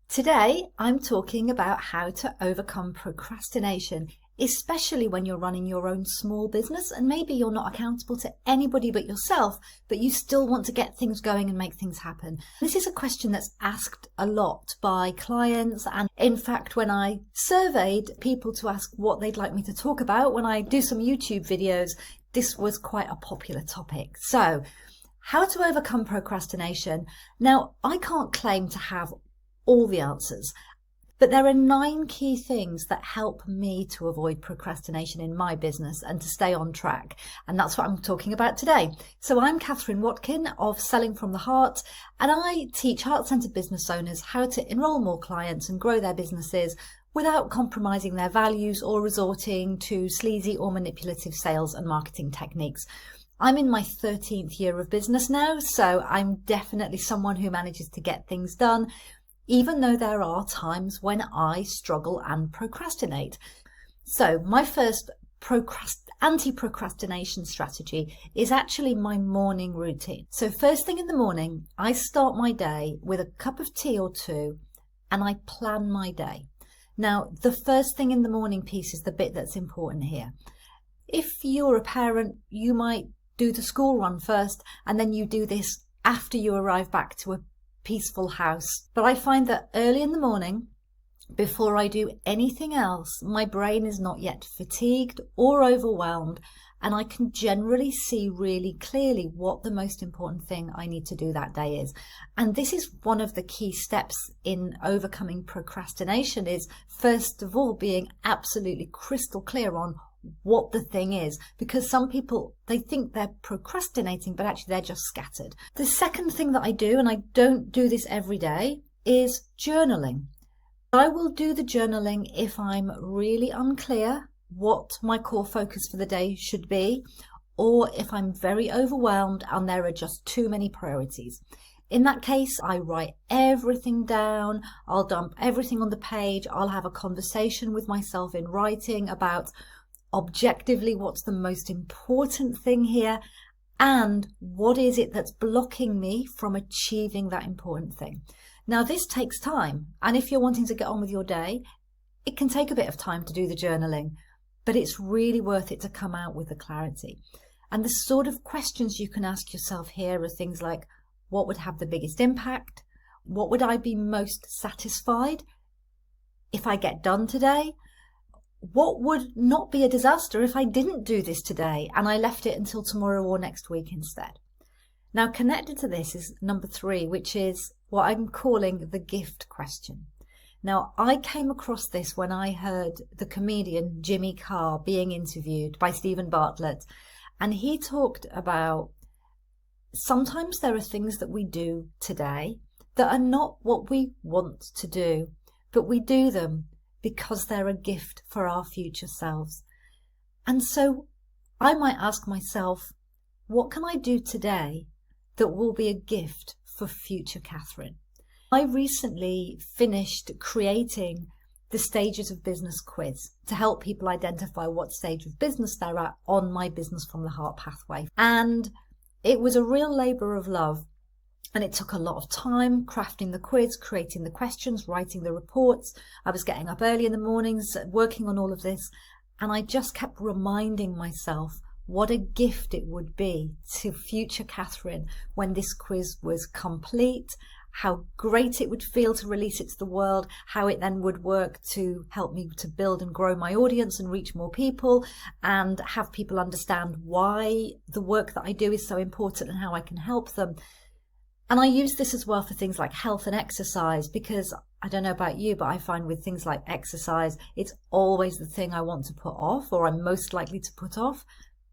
Today, I'm talking about how to overcome procrastination, especially when you're running your own small business and maybe you're not accountable to anybody but yourself, but you still want to get things going and make things happen. This is a question that's asked a lot by clients, and in fact, when I surveyed people to ask what they'd like me to talk about when I do some YouTube videos, this was quite a popular topic. So, how to overcome procrastination. Now, I can't claim to have all the answers, but there are 9 key things that help me to avoid procrastination in my business and to stay on track. And that's what I'm talking about today. So I'm Watkin of Selling from the Heart, and I teach heart-centered business owners how to enroll more clients and grow their businesses without compromising their values or resorting to sleazy or manipulative sales and marketing techniques. I'm in my 13th year of business now, so I'm definitely someone who manages to get things done, even though there are times when I struggle and procrastinate. So my first anti-procrastination strategy is actually my morning routine. So first thing in the morning, I start my day with a cup of tea or two and I plan my day. Now, the first thing in the morning piece is the bit that's important here. If you're a parent, you might do the school run first and then you do this after you arrive back to a peaceful house. But I find that early in the morning, before I do anything else, my brain is not yet fatigued or overwhelmed, and I can generally see really clearly what the most important thing I need to do that day is. And this is one of the key steps in overcoming procrastination, is first of all being absolutely crystal clear on what the thing is, because some people, they think they're procrastinating, but actually they're just scattered. The second thing that I do, and I don't do this every day, is journaling. I will do the journaling if I'm really unclear what my core focus for the day should be, or if I'm very overwhelmed and there are just too many priorities. In that case, I write everything down, I'll dump everything on the page, I'll have a conversation with myself in writing about objectively what's the most important thing here and what is it that's blocking me from achieving that important thing. Now, this takes time, and if you're wanting to get on with your day, it can take a bit of time to do the journaling, but it's really worth it to come out with the clarity. And the sort of questions you can ask yourself here are things like, what would have the biggest impact? What would I be most satisfied if I get done today? What would not be a disaster if I didn't do this today and I left it until tomorrow or next week instead? Now, connected to this is number 3, which is what I'm calling the gift question. Now, I came across this when I heard the comedian Jimmy Carr being interviewed by Stephen Bartlett, and he talked about sometimes there are things that we do today that are not what we want to do, but we do them because they're a gift for our future selves. And so I might ask myself, what can I do today that will be a gift for future Catherine? I recently finished creating the Stages of Business quiz to help people identify what stage of business they're at on my Business from the Heart pathway. And it was a real labour of love. And it took a lot of time crafting the quiz, creating the questions, writing the reports. I was getting up early in the mornings, working on all of this. And I just kept reminding myself what a gift it would be to future Catherine when this quiz was complete, how great it would feel to release it to the world, how it then would work to help me to build and grow my audience and reach more people and have people understand why the work that I do is so important and how I can help them. And I use this as well for things like health and exercise, because I don't know about you, but I find with things like exercise, it's always the thing I want to put off, or I'm most likely to put off.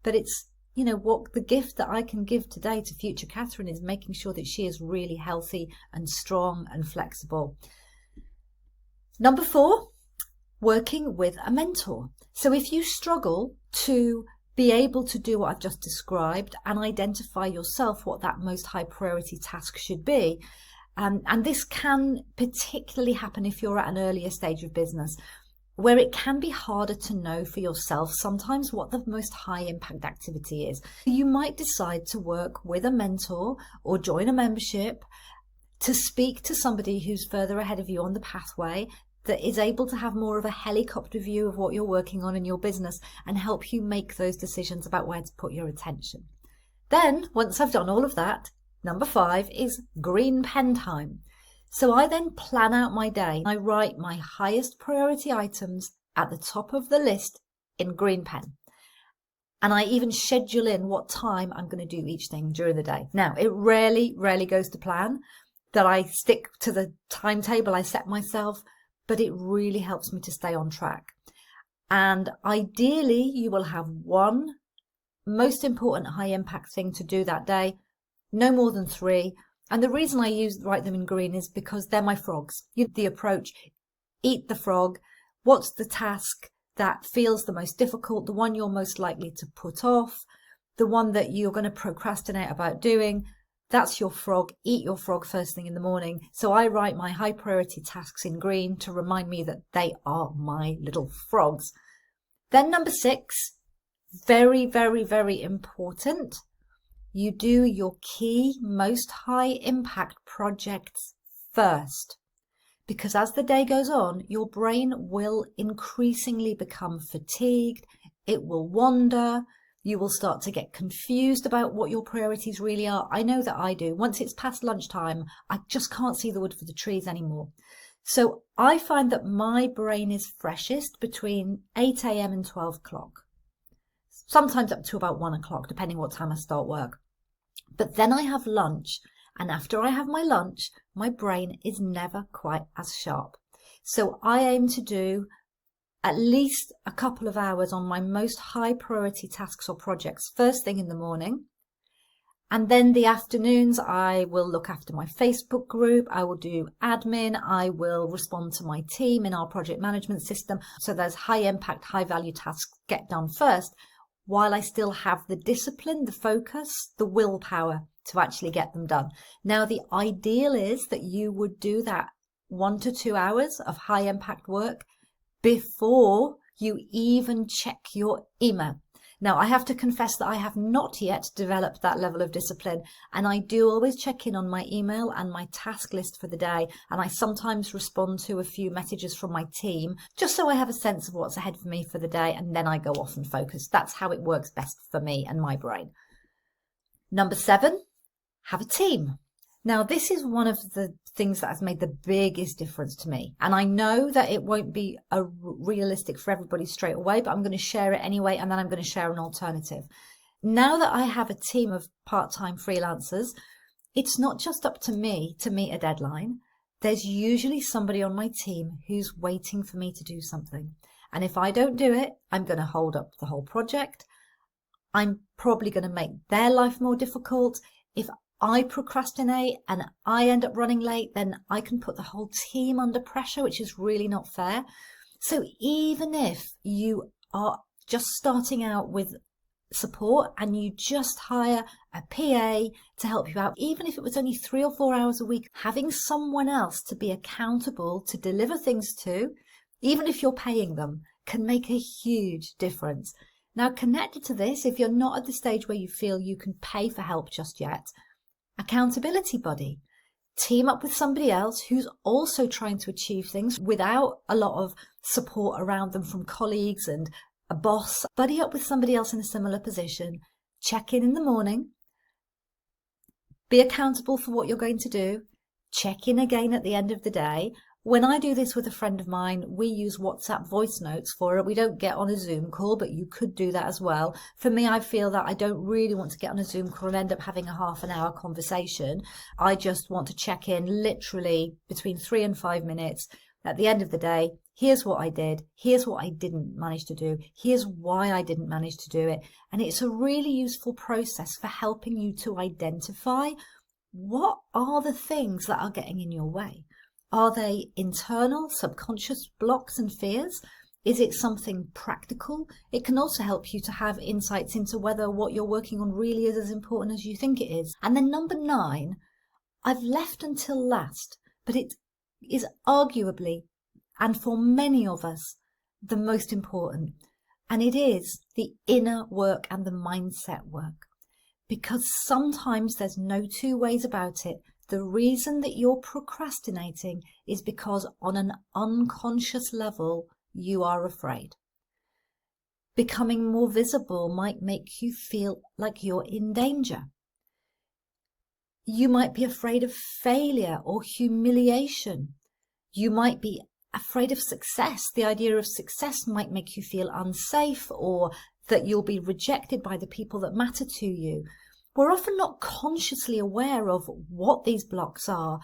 But it's, what the gift that I can give today to future Catherine is making sure that she is really healthy and strong and flexible. Number 4, working with a mentor. So if you struggle to be able to do what I've just described and identify yourself what that most high priority task should be. And this can particularly happen if you're at an earlier stage of business, where it can be harder to know for yourself sometimes what the most high impact activity is. You might decide to work with a mentor or join a membership to speak to somebody who's further ahead of you on the pathway, that is able to have more of a helicopter view of what you're working on in your business and help you make those decisions about where to put your attention. Then, once I've done all of that, number 5 is green pen time. So I then plan out my day. I write my highest priority items at the top of the list in green pen. And I even schedule in what time I'm going to do each thing during the day. Now, it rarely goes to plan that I stick to the timetable I set myself, but it really helps me to stay on track. And ideally, you will have one most important high impact thing to do that day, no more than 3. And the reason I write them in green is because they're my frogs. The approach, eat the frog. What's the task that feels the most difficult, the one you're most likely to put off, the one that you're going to procrastinate about doing? That's your frog. Eat your frog first thing in the morning. So I write my high priority tasks in green to remind me that they are my little frogs. Then number 6, very, very, very important. You do your key, most high impact projects first. Because as the day goes on, your brain will increasingly become fatigued. It will wander. You will start to get confused about what your priorities really are. I know that I do. Once it's past lunchtime, I just can't see the wood for the trees anymore. So I find that my brain is freshest between 8 a.m. and 12 o'clock. Sometimes up to about 1 o'clock, depending what time I start work. But then I have lunch. And after I have my lunch, my brain is never quite as sharp. So I aim to do at least a couple of hours on my most high priority tasks or projects first thing in the morning. And then the afternoons, I will look after my Facebook group. I will do admin. I will respond to my team in our project management system. So those high impact, high value tasks get done first, while I still have the discipline, the focus, the willpower to actually get them done. Now, the ideal is that you would do that 1 to 2 hours of high impact work before you even check your email. Now, I have to confess that I have not yet developed that level of discipline, and I do always check in on my email and my task list for the day, and I sometimes respond to a few messages from my team, just so I have a sense of what's ahead for me for the day, and then I go off and focus. That's how it works best for me and my brain. Number 7, have a team. Now, this is one of the things that has made the biggest difference to me. And I know that it won't be realistic for everybody straight away, but I'm going to share it anyway, and then I'm going to share an alternative. Now that I have a team of part-time freelancers, it's not just up to me to meet a deadline. There's usually somebody on my team who's waiting for me to do something. And if I don't do it, I'm going to hold up the whole project. I'm probably going to make their life more difficult. If I procrastinate and I end up running late, then I can put the whole team under pressure, which is really not fair. So even if you are just starting out with support and you just hire a PA to help you out, even if it was only 3 or 4 hours a week, having someone else to be accountable to deliver things to, even if you're paying them, can make a huge difference. Now, connected to this, if you're not at the stage where you feel you can pay for help just yet, accountability buddy. Team up with somebody else who's also trying to achieve things without a lot of support around them from colleagues and a boss. Buddy up with somebody else in a similar position. Check in the morning. Be accountable for what you're going to do. Check in again at the end of the day. When I do this with a friend of mine, we use WhatsApp voice notes for it. We don't get on a Zoom call, but you could do that as well. For me, I feel that I don't really want to get on a Zoom call and end up having a half an hour conversation. I just want to check in literally between 3 and 5 minutes. At the end of the day, here's what I did. Here's what I didn't manage to do. Here's why I didn't manage to do it. And it's a really useful process for helping you to identify what are the things that are getting in your way. Are they internal, subconscious blocks and fears? Is it something practical? It can also help you to have insights into whether what you're working on really is as important as you think it is. And then number 9, I've left until last, but it is arguably, and for many of us, the most important. And it is the inner work and the mindset work. Because sometimes there's no two ways about it. The reason that you're procrastinating is because on an unconscious level, you are afraid. Becoming more visible might make you feel like you're in danger. You might be afraid of failure or humiliation. You might be afraid of success. The idea of success might make you feel unsafe, or that you'll be rejected by the people that matter to you. We're often not consciously aware of what these blocks are,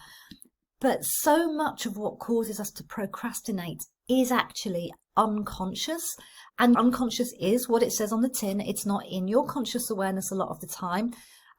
but so much of what causes us to procrastinate is actually unconscious. And unconscious is what it says on the tin. It's not in your conscious awareness a lot of the time.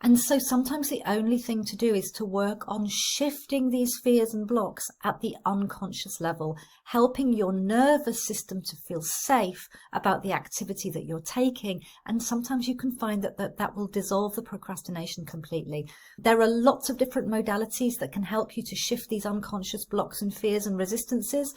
And so sometimes the only thing to do is to work on shifting these fears and blocks at the unconscious level, helping your nervous system to feel safe about the activity that you're taking. And sometimes you can find that will dissolve the procrastination completely. There are lots of different modalities that can help you to shift these unconscious blocks and fears and resistances.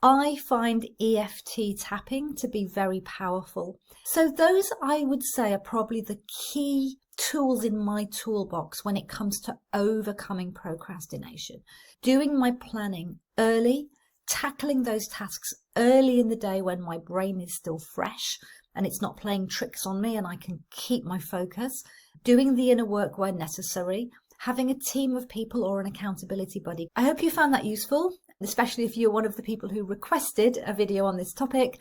I find EFT tapping to be very powerful. So those, I would say, are probably the key tools in my toolbox when it comes to overcoming procrastination. Doing my planning early, tackling those tasks early in the day when my brain is still fresh and it's not playing tricks on me and I can keep my focus, doing the inner work where necessary, having a team of people or an accountability buddy. I hope you found that useful, especially if you're one of the people who requested a video on this topic.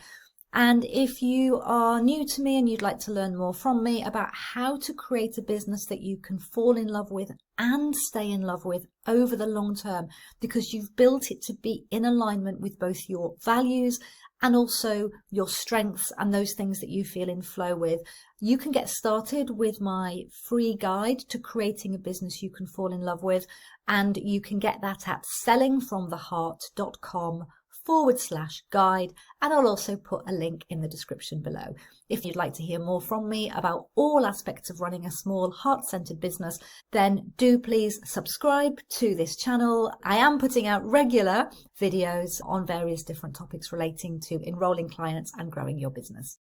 And if you are new to me and you'd like to learn more from me about how to create a business that you can fall in love with and stay in love with over the long term, because you've built it to be in alignment with both your values and also your strengths and those things that you feel in flow with, you can get started with my free guide to creating a business you can fall in love with. And you can get that at sellingfromtheheart.com/guide, and I'll also put a link in the description below. If you'd like to hear more from me about all aspects of running a small heart-centered business, then do please subscribe to this channel. I am putting out regular videos on various different topics relating to enrolling clients and growing your business.